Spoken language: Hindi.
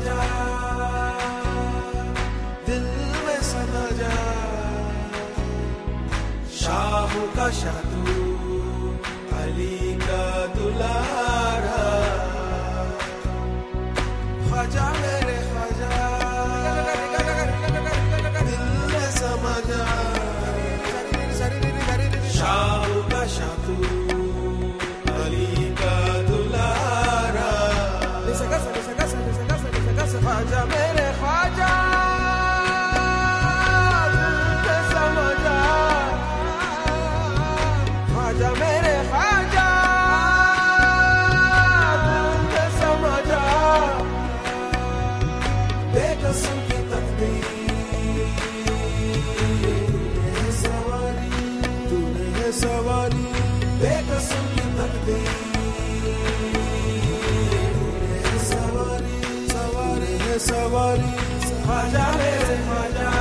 जा, दिल में समा जा, शाह का शाह तू, अली का दुलारा, ख्वाजा मेरे ख्वाजा, दिल में समा जा, शाह का शाह तू, अली का दुलारा, ख्वाजा मेरे ख्वाजा, दिल में समा जा, ख्वाजा मेरे ख्वाजा, दिल में समा जा, बेकसों की तकदीर है सवारी, तूने है सवारी, बेकसों की तकदीर है सवारी, सवारी है सवारी, ख्वाजा मेरे ख्वाजा,